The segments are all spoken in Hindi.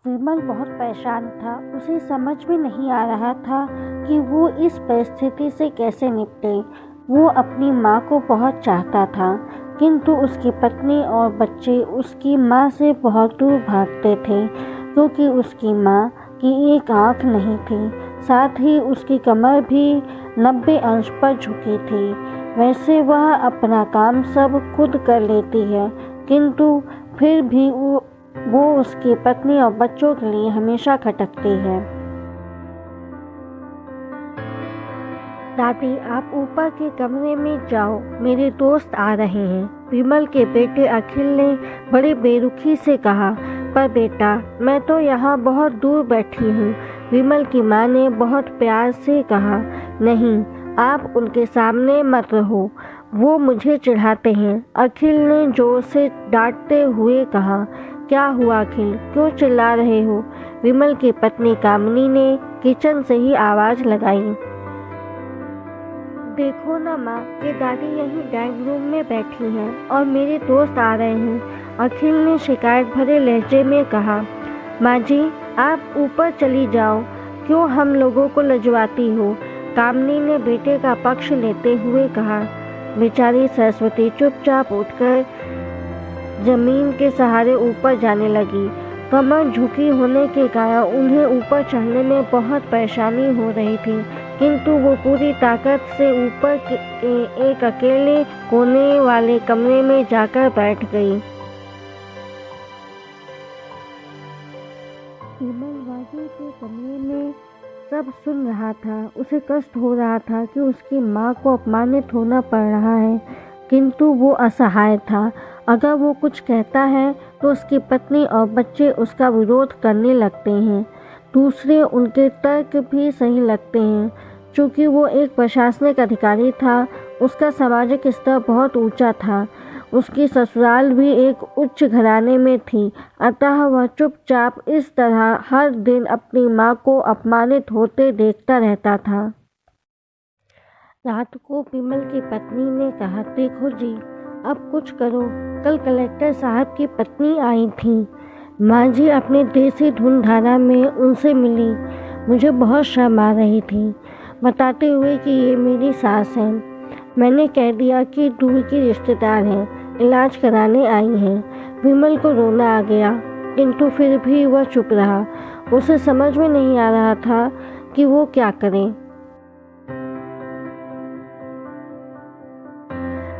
विमल बहुत परेशान था। उसे समझ में नहीं आ रहा था कि वो इस परिस्थिति से कैसे निपटे। वो अपनी माँ को बहुत चाहता था, किंतु उसकी पत्नी और बच्चे उसकी माँ से बहुत दूर भागते थे, क्योंकि उसकी माँ की एक आँख नहीं थी। साथ ही उसकी कमर भी 90 अंश पर झुकी थी। वैसे वह अपना काम सब खुद कर लेती है, किंतु फिर भी वो उसकी पत्नी और बच्चों के लिए हमेशा खटकती है। दादी, आप ऊपर के कमरे में जाओ, मेरे दोस्त आ रहे हैं, विमल के बेटे अखिल ने बड़ी बेरुखी से कहा। पर बेटा, मैं तो यहाँ बहुत दूर बैठी हूँ, विमल की माँ ने बहुत प्यार से कहा। नहीं, आप उनके सामने मत रहो, वो मुझे चिढ़ाते हैं, अखिल ने जोर से डांटते हुए कहा। क्या हुआ अखिल, क्यों चिल्ला रहे हो? विमल की पत्नी कामिनी ने किचन से ही आवाज लगाई। देखो ना माँ, ये दादी यहीं डाइनिंग रूम में बैठी हैं और मेरे दोस्त आ रहे हैं, अखिल ने शिकायत भरे लहजे में कहा। माँ जी, आप ऊपर चली जाओ, क्यों हम लोगों को लजवाती हो? कामिनी ने बेटे का पक्ष लेते हुए कहा। बेचारी सरस्वती चुपचाप उठकर जमीन के सहारे ऊपर जाने लगी। कमर झुकी होने के कारण उन्हें ऊपर चढ़ने में बहुत परेशानी हो रही थी, किंतु वो पूरी ताकत से ऊपर के एक अकेले कोने वाले कमरे में जाकर बैठ गई। विमल बाजू के कमरे में सब सुन रहा था। उसे कष्ट हो रहा था कि उसकी माँ को अपमानित होना पड़ रहा है, किंतु वो असहाय था। अगर वो कुछ कहता है तो उसकी पत्नी और बच्चे उसका विरोध करने लगते हैं। दूसरे उनके तर्क भी सही लगते हैं। चूँकि वो एक प्रशासनिक अधिकारी था, उसका सामाजिक स्तर बहुत ऊंचा था। उसकी ससुराल भी एक उच्च घराने में थी, अतः वह चुपचाप इस तरह हर दिन अपनी माँ को अपमानित होते देखता रहता था। रात को विमल की पत्नी ने कहा, देखो जी, अब कुछ करो। कल कलेक्टर साहब की पत्नी आई थी। माँ जी अपनी देसी धुन धारा में उनसे मिली। मुझे बहुत शर्म आ रही थी, बताते हुए कि ये मेरी सास है। मैंने कह दिया कि दूर की रिश्तेदार हैं, इलाज कराने आई हैं। विमल को रोना आ गया, किंतु फिर भी वह चुप रहा। उसे समझ में नहीं आ रहा था कि वो क्या करे।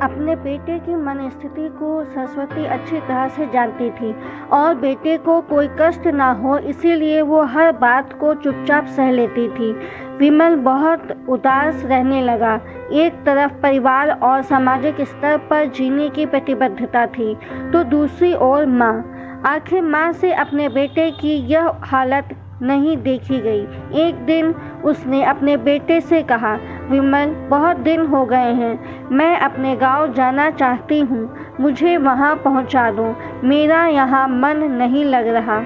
अपने बेटे की मनस्थिति को सरस्वती अच्छी तरह से जानती थी और बेटे को कोई कष्ट ना हो, इसीलिए वो हर बात को चुपचाप सह लेती थी। विमल बहुत उदास रहने लगा। एक तरफ परिवार और सामाजिक स्तर पर जीने की प्रतिबद्धता थी, तो दूसरी ओर माँ। आखिर माँ से अपने बेटे की यह हालत नहीं देखी गई। एक दिन उसने अपने बेटे से कहा, विमल, बहुत दिन हो गए हैं, मैं अपने गांव जाना चाहती हूँ, मुझे वहाँ पहुँचा दो, मेरा यहाँ मन नहीं लग रहा।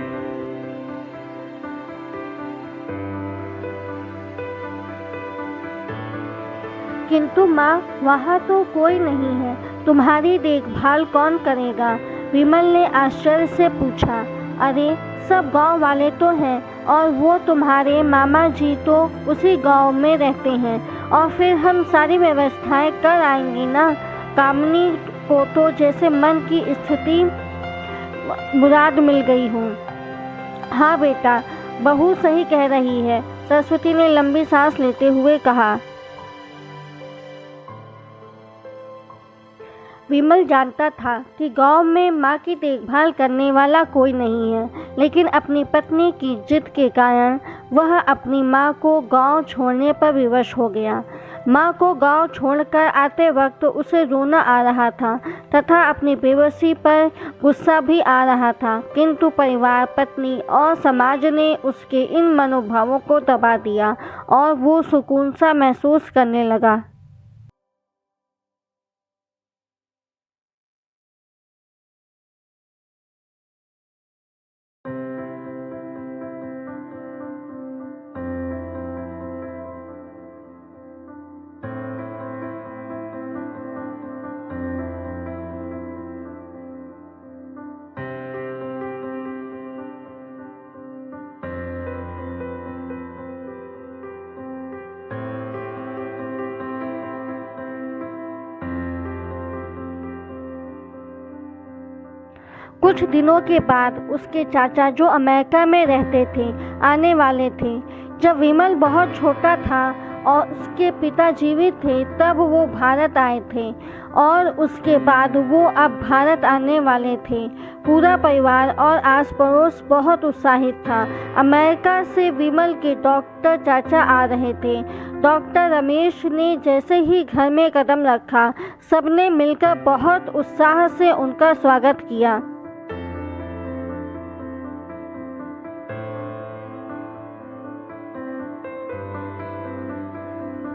किंतु माँ, वहाँ तो कोई नहीं है, तुम्हारी देखभाल कौन करेगा? विमल ने आश्चर्य से पूछा। अरे, सब गांव वाले तो हैं और वो तुम्हारे मामा जी तो उसी गांव में रहते हैं, और फिर हम सारी व्यवस्थाएं कर आएंगे ना। कामिनी को तो जैसे मन की स्थिति मुराद मिल गई हो। हाँ बेटा, बहू सही कह रही है, सरस्वती ने लंबी सांस लेते हुए कहा। विमल जानता था कि गांव में माँ की देखभाल करने वाला कोई नहीं है, लेकिन अपनी पत्नी की जिद के कारण वह अपनी माँ को गांव छोड़ने पर विवश हो गया। माँ को गांव छोड़कर आते वक्त उसे रोना आ रहा था तथा अपनी बेबसी पर गुस्सा भी आ रहा था, किंतु परिवार, पत्नी और समाज ने उसके इन मनोभावों को दबा दिया और वो सुकून सा महसूस करने लगा। कुछ दिनों के बाद उसके चाचा जो अमेरिका में रहते थे आने वाले थे। जब विमल बहुत छोटा था और उसके पिता जीवित थे तब वो भारत आए थे और उसके बाद वो अब भारत आने वाले थे। पूरा परिवार और आस पड़ोस बहुत उत्साहित था। अमेरिका से विमल के डॉक्टर चाचा आ रहे थे। डॉक्टर रमेश ने जैसे ही घर में कदम रखा, सबने मिलकर बहुत उत्साह से उनका स्वागत किया।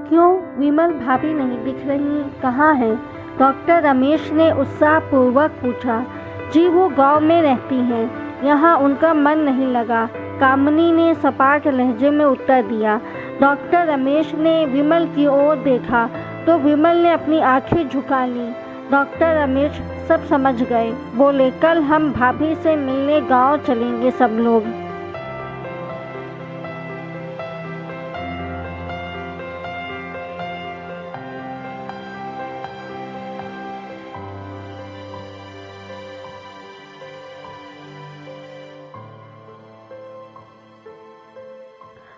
क्यों विमल भाभी नहीं दिख रही, कहाँ है? डॉक्टर रमेश ने उत्साहपूर्वक पूछा। जी वो गांव में रहती हैं, यहाँ उनका मन नहीं लगा, कामनी ने सपाट लहजे में उत्तर दिया। डॉक्टर रमेश ने विमल की ओर देखा तो विमल ने अपनी आंखें झुका ली। डॉक्टर रमेश सब समझ गए। बोले, कल हम भाभी से मिलने गांव चलेंगे सब लोग।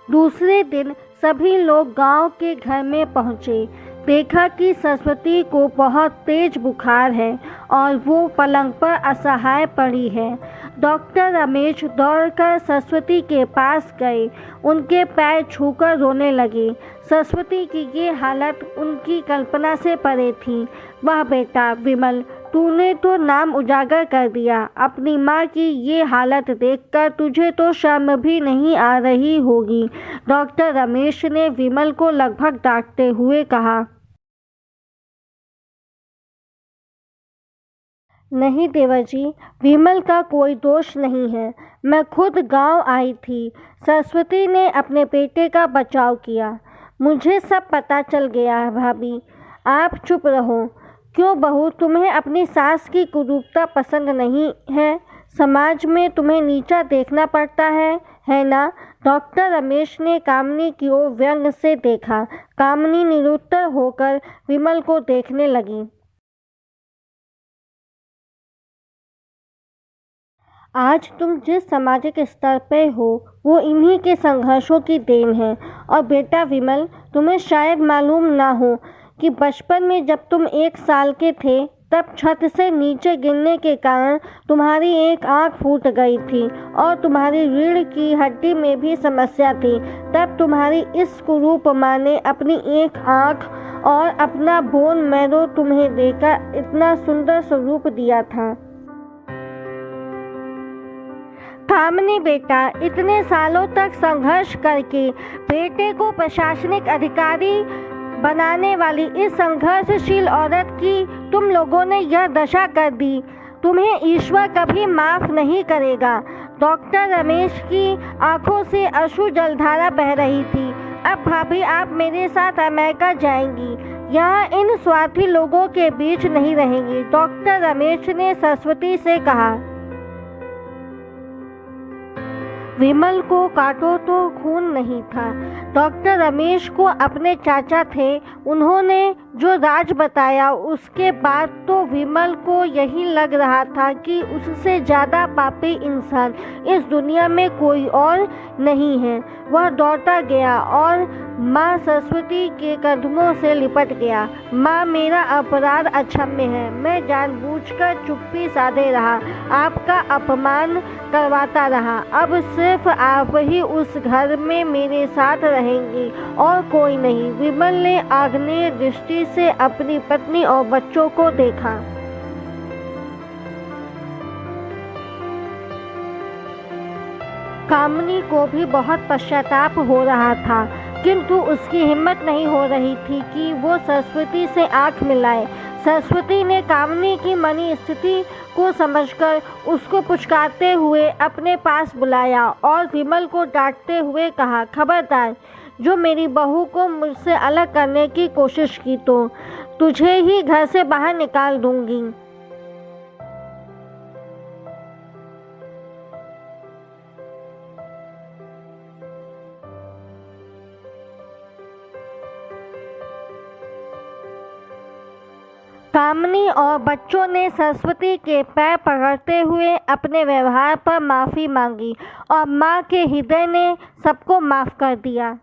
दूसरे दिन सभी लोग गांव के घर में पहुंचे। देखा कि सरस्वती को बहुत तेज बुखार है और वो पलंग पर असहाय पड़ी है। डॉक्टर रमेश दौड़कर सरस्वती के पास गए, उनके पैर छूकर रोने लगे। सरस्वती की ये हालत उनकी कल्पना से परे थी। वह बेटा विमल, तूने तो नाम उजागर कर दिया। अपनी माँ की ये हालत देखकर तुझे तो शर्म भी नहीं आ रही होगी। डॉक्टर रमेश ने विमल को लगभग डांटते हुए कहा। नहीं देवर जी, विमल का कोई दोष नहीं है। मैं खुद गांव आई थी। सरस्वती ने अपने बेटे का बचाव किया। मुझे सब पता चल गया है भाभी, आप चुप रहो। क्यों बहू, तुम्हें अपनी सास की कुरूपता पसंद नहीं है? समाज में तुम्हें नीचा देखना पड़ता है ना? डॉक्टर रमेश ने कामनी की ओर व्यंग से देखा। कामनी निरुत्तर होकर विमल को देखने लगी। आज तुम जिस सामाजिक स्तर पे हो वो इन्हीं के संघर्षों की देन है। और बेटा विमल, तुम्हें शायद मालूम ना हो कि बचपन में जब तुम 1 साल के थे तब छत से नीचे गिरने के कारण तुम्हारी एक आंख फूट गई थी और तुम्हारी रीढ़ की हड्डी में भी समस्या थी। तब तुम्हारी इस कुरूप माँ ने अपनी एक आंख और अपना बोन मैरो तुम्हें देकर इतना सुंदर स्वरूप दिया था। कामनी बेटा, इतने सालों तक संघर्ष करके बेटे को प्रशासनिक अधिकारी बनाने वाली इस संघर्षशील औरत की तुम लोगों ने यह दशा कर दी। तुम्हें ईश्वर कभी माफ नहीं करेगा। डॉक्टर रमेश की आंखों से अश्रु जलधारा बह रही थी। अब भाभी, आप मेरे साथ अमेरिका जाएंगी, यहाँ इन स्वार्थी लोगों के बीच नहीं रहेंगी। डॉक्टर रमेश ने सरस्वती से कहा। विमल को काटो तो खून नहीं था। डॉक्टर रमेश को अपने चाचा थे, उन्होंने जो राज बताया उसके बाद तो विमल को यही लग रहा था कि उससे ज़्यादा पापी इंसान इस दुनिया में कोई और नहीं है। वह दौड़ता गया और माँ सरस्वती के कदमों से लिपट गया। माँ, मेरा अपराध अक्षम्य है। मैं जानबूझकर चुप्पी साधे रहा, आपका अपमान करवाता रहा। अब सिर्फ आप ही उस घर में मेरे साथ रहेंगी और कोई नहीं। विमल ने आग्नेय दृष्टि से अपनी पत्नी और बच्चों को देखा। कामनी को भी बहुत पश्चाताप हो रहा था, किंतु उसकी हिम्मत नहीं हो रही थी कि वो सरस्वती से आंख मिलाए। सरस्वती ने कामनी की मनी स्थिति को समझकर उसको पुचकारते हुए अपने पास बुलाया और विमल को डांटते हुए कहा, खबरदार, जो मेरी बहू को मुझसे अलग करने की कोशिश की तो तुझे ही घर से बाहर निकाल दूंगी। कामिनी और बच्चों ने सरस्वती के पैर पकड़ते हुए अपने व्यवहार पर माफ़ी मांगी और माँ के हृदय ने सबको माफ़ कर दिया।